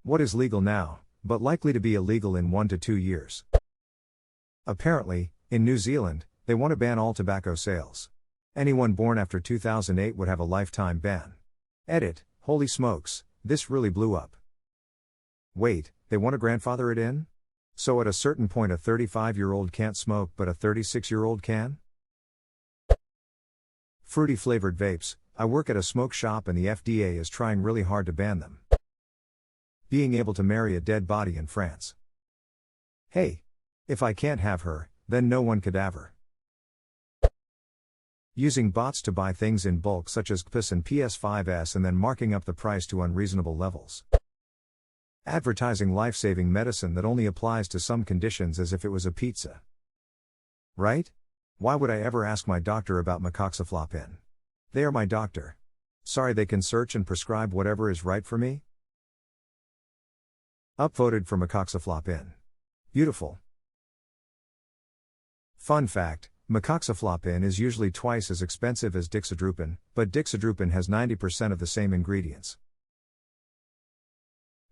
What is legal now, but likely to be illegal in 1 to 2 years? Apparently, in New Zealand, they want to ban all tobacco sales. Anyone born after 2008 would have a lifetime ban. Edit, holy smokes, this really blew up. Wait, they want to grandfather it in? So at a certain point a 35-year-old can't smoke but a 36-year-old can? Fruity flavored vapes. I work at a smoke shop and the FDA is trying really hard to ban them. Being able to marry a dead body in France. Hey! If I can't have her, then no one could have her. Using bots to buy things in bulk such as PS and PS5s and then marking up the price to unreasonable levels. Advertising life-saving medicine that only applies to some conditions as if it was a pizza. Right? Why would I ever ask my doctor about Macoxaflopin? They are my doctor. Sorry, they can search and prescribe whatever is right for me? Upvoted for Macoxaflopin. Beautiful. Fun fact, Macoxaflopin is usually twice as expensive as Dixadrupin, but Dixadrupin has 90% of the same ingredients.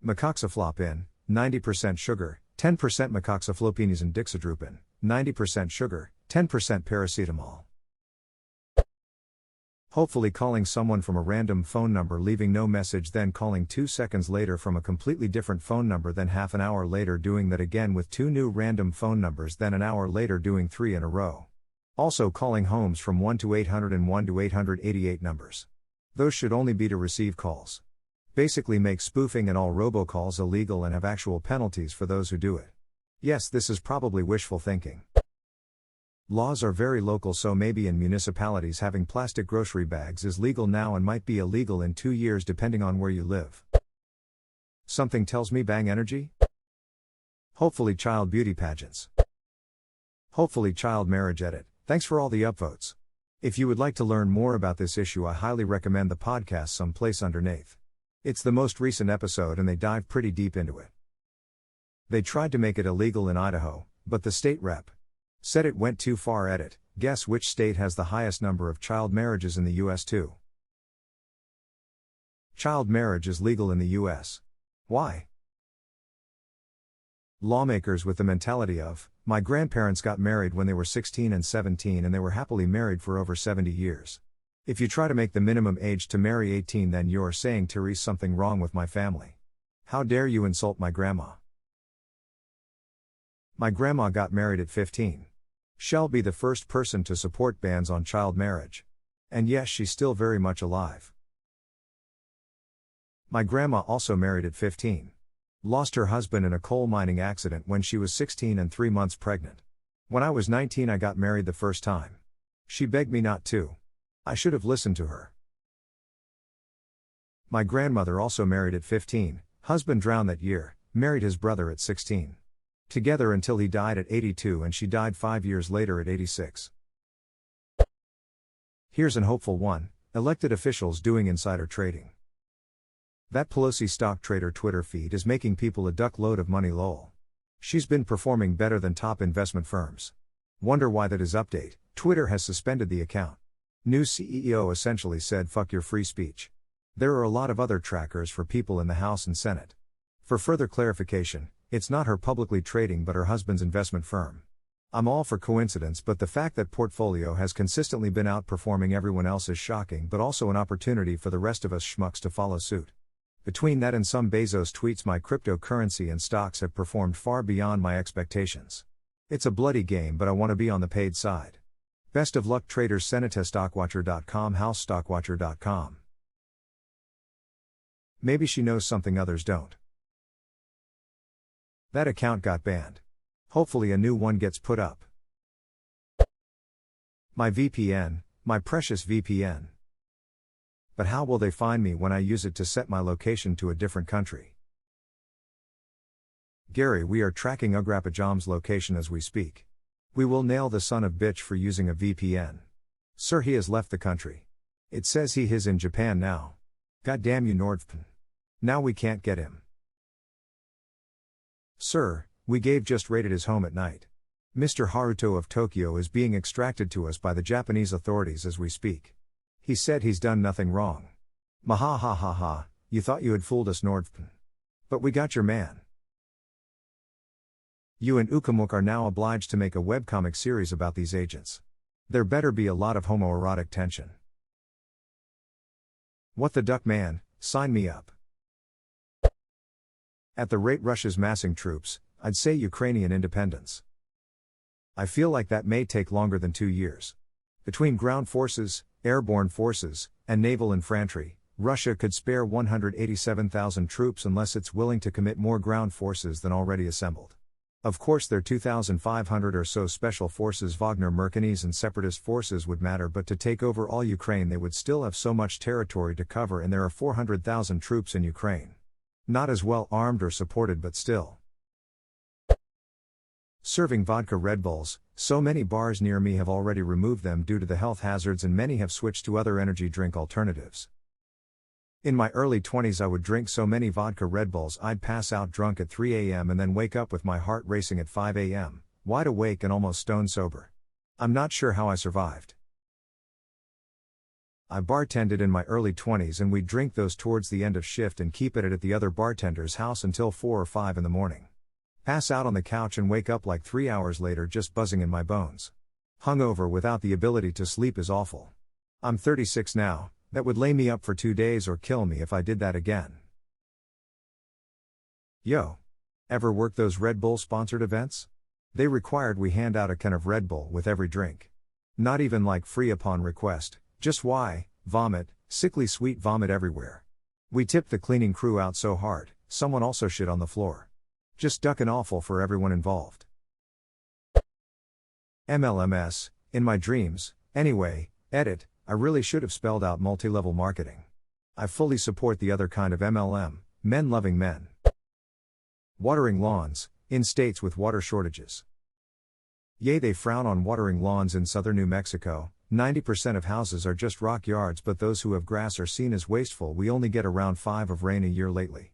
Macoxaflopin, 90% sugar, 10% Macoxaflopines and Dixadrupin, 90% sugar, 10% paracetamol. Hopefully calling someone from a random phone number leaving no message then calling 2 seconds later from a completely different phone number then half an hour later doing that again with 2 new random phone numbers then an hour later doing 3 in a row. Also calling homes from 1 to 801 to 888 numbers. Those should only be to receive calls. Basically make spoofing and all robocalls illegal and have actual penalties for those who do it. Yes, this is probably wishful thinking. Laws are very local, so maybe in municipalities having plastic grocery bags is legal now and might be illegal in 2 years depending on where you live. Something tells me Bang Energy? Hopefully child beauty pageants. Hopefully child marriage edit. Thanks for all the upvotes. If you would like to learn more about this issue, I highly recommend the podcast someplace underneath. It's the most recent episode and they dive pretty deep into it. They tried to make it illegal in Idaho, but the state rep said it went too far. Edit, guess which state has the highest number of child marriages in the US too? Child marriage is legal in the US. Why? Lawmakers with the mentality of, my grandparents got married when they were 16 and 17 and they were happily married for over 70 years. If you try to make the minimum age to marry 18 then you're saying Therese something wrong with my family. How dare you insult my grandma? My grandma got married at 15. Shall be the first person to support bans on child marriage. And yes, she's still very much alive. My grandma also married at 15. Lost her husband in a coal mining accident when she was 16 and 3 months pregnant. When I was 19 I got married the first time. She begged me not to. I should have listened to her. My grandmother also married at 15, husband drowned that year, married his brother at 16. Together until he died at 82 and she died 5 years later at 86. Here's an hopeful one, elected officials doing insider trading. That Pelosi stock trader Twitter feed is making people a duck load of money lol. She's been performing better than top investment firms. Wonder why that is. Update, Twitter has suspended the account. New CEO essentially said fuck your free speech. There are a lot of other trackers for people in the House and Senate. For further clarification, it's not her publicly trading but her husband's investment firm. I'm all for coincidence, but the fact that portfolio has consistently been outperforming everyone else is shocking, but also an opportunity for the rest of us schmucks to follow suit. Between that and some Bezos tweets, my cryptocurrency and stocks have performed far beyond my expectations. It's a bloody game, but I want to be on the paid side. Best of luck traders. Senatestockwatcher.com, housestockwatcher.com. Maybe she knows something others don't. That account got banned. Hopefully a new one gets put up. My VPN, my precious VPN. But how will they find me when I use it to set my location to a different country? Gary, we are tracking Ugrapajam's location as we speak. We will nail the son of bitch for using a VPN. Sir, he has left the country. It says he is in Japan now. God damn you, Nordfpen. Now we can't get him. Sir, we just raided his home at night. Mr. Haruto of Tokyo is being extracted to us by the Japanese authorities as we speak. He said he's done nothing wrong. Maha ha ha ha, you thought you had fooled us, Nordfpen. But we got your man. You and Ukamuk are now obliged to make a webcomic series about these agents. There better be a lot of homoerotic tension. What the duck, man, sign me up. At the rate Russia's massing troops, I'd say Ukrainian independence. I feel like that may take longer than 2 years. Between ground forces, airborne forces, and naval infantry, Russia could spare 187,000 troops unless it's willing to commit more ground forces than already assembled. Of course their 2,500 or so special forces Wagner mercenaries and separatist forces would matter, but to take over all Ukraine they would still have so much territory to cover, and there are 400,000 troops in Ukraine. Not as well armed or supported, but still. Serving vodka Red Bulls, so many bars near me have already removed them due to the health hazards, and many have switched to other energy drink alternatives. In my early 20s I would drink so many vodka Red Bulls I'd pass out drunk at 3 a.m. and then wake up with my heart racing at 5 a.m., wide awake and almost stone sober. I'm not sure how I survived. I bartended in my early 20s, and we'd drink those towards the end of shift and keep it at the other bartender's house until 4 or 5 in the morning. Pass out on the couch and wake up like 3 hours later just buzzing in my bones. Hungover without the ability to sleep is awful. I'm 36 now, that would lay me up for 2 days or kill me if I did that again. Yo. Ever work those Red Bull sponsored events? They required we hand out a can of Red Bull with every drink. Not even like free upon request, just vomit, sickly sweet vomit everywhere. We tipped the cleaning crew out so hard, someone also shit on the floor. Just duckin' awful for everyone involved. MLMS, in my dreams, anyway, edit, I really should have spelled out multi-level marketing. I fully support the other kind of MLM, men loving men. Watering lawns, in states with water shortages. Yay, they frown on watering lawns in southern New Mexico. 90% of houses are just rock yards, but those who have grass are seen as wasteful. We only get around 5 of rain a year lately.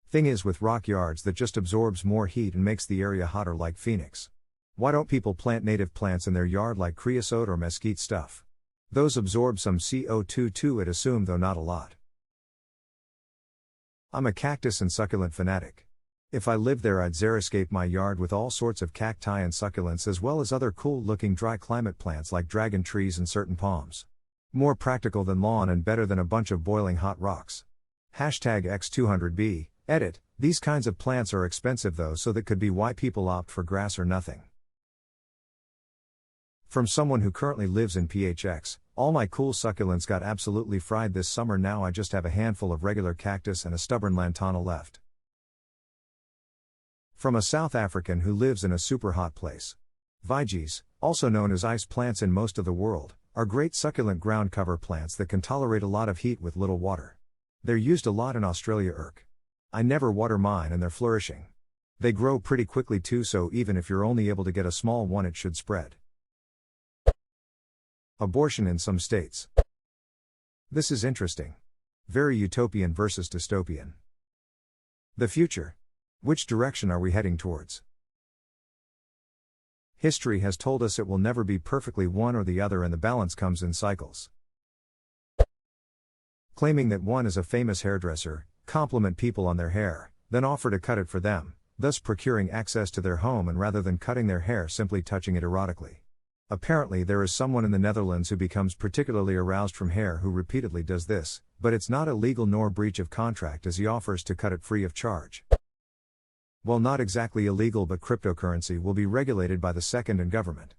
Thing is with rock yards that just absorbs more heat and makes the area hotter like Phoenix. Why don't people plant native plants in their yard like creosote or mesquite stuff? Those absorb some CO2 too, I'd assume, though not a lot. I'm a cactus and succulent fanatic. If I lived there I'd xeriscape my yard with all sorts of cacti and succulents, as well as other cool looking dry climate plants like dragon trees and certain palms. More practical than lawn and better than a bunch of boiling hot rocks. #X200B. Edit, these kinds of plants are expensive though, so that could be why people opt for grass or nothing. From someone who currently lives in PHX, all my cool succulents got absolutely fried this summer. Now I just have a handful of regular cactus and a stubborn lantana left. From a South African who lives in a super hot place. Viges, also known as ice plants in most of the world, are great succulent ground cover plants that can tolerate a lot of heat with little water. They're used a lot in Australia. I never water mine and they're flourishing. They grow pretty quickly too, so even if you're only able to get a small one it should spread. Abortion in some states. This is interesting. Very utopian versus dystopian. The future. Which direction are we heading towards? History has told us it will never be perfectly one or the other, and the balance comes in cycles. Claiming that one is a famous hairdresser, compliment people on their hair, then offer to cut it for them, thus procuring access to their home, and rather than cutting their hair simply touching it erotically. Apparently there is someone in the Netherlands who becomes particularly aroused from hair who repeatedly does this, but it's not illegal nor breach of contract as he offers to cut it free of charge. Well, not exactly illegal, but cryptocurrency will be regulated by the second and government.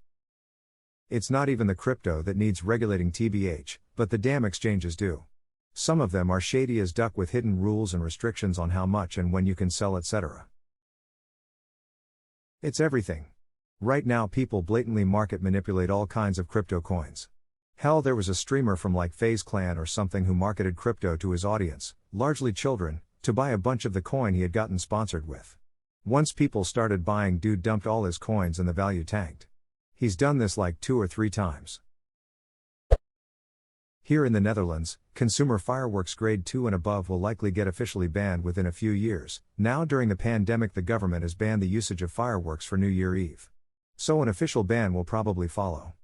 It's not even the crypto that needs regulating tbh, but the damn exchanges do. Some of them are shady as duck with hidden rules and restrictions on how much and when you can sell, etc. It's everything. Right now people blatantly market manipulate all kinds of crypto coins. Hell, there was a streamer from like FaZe Clan or something who marketed crypto to his audience, largely children, to buy a bunch of the coin he had gotten sponsored with. Once people started buying, dude dumped all his coins and the value tanked. He's done this like 2 or 3 times. Here in the Netherlands, consumer fireworks grade 2 and above will likely get officially banned within a few years. Now during the pandemic the government has banned the usage of fireworks for New Year Eve. So an official ban will probably follow.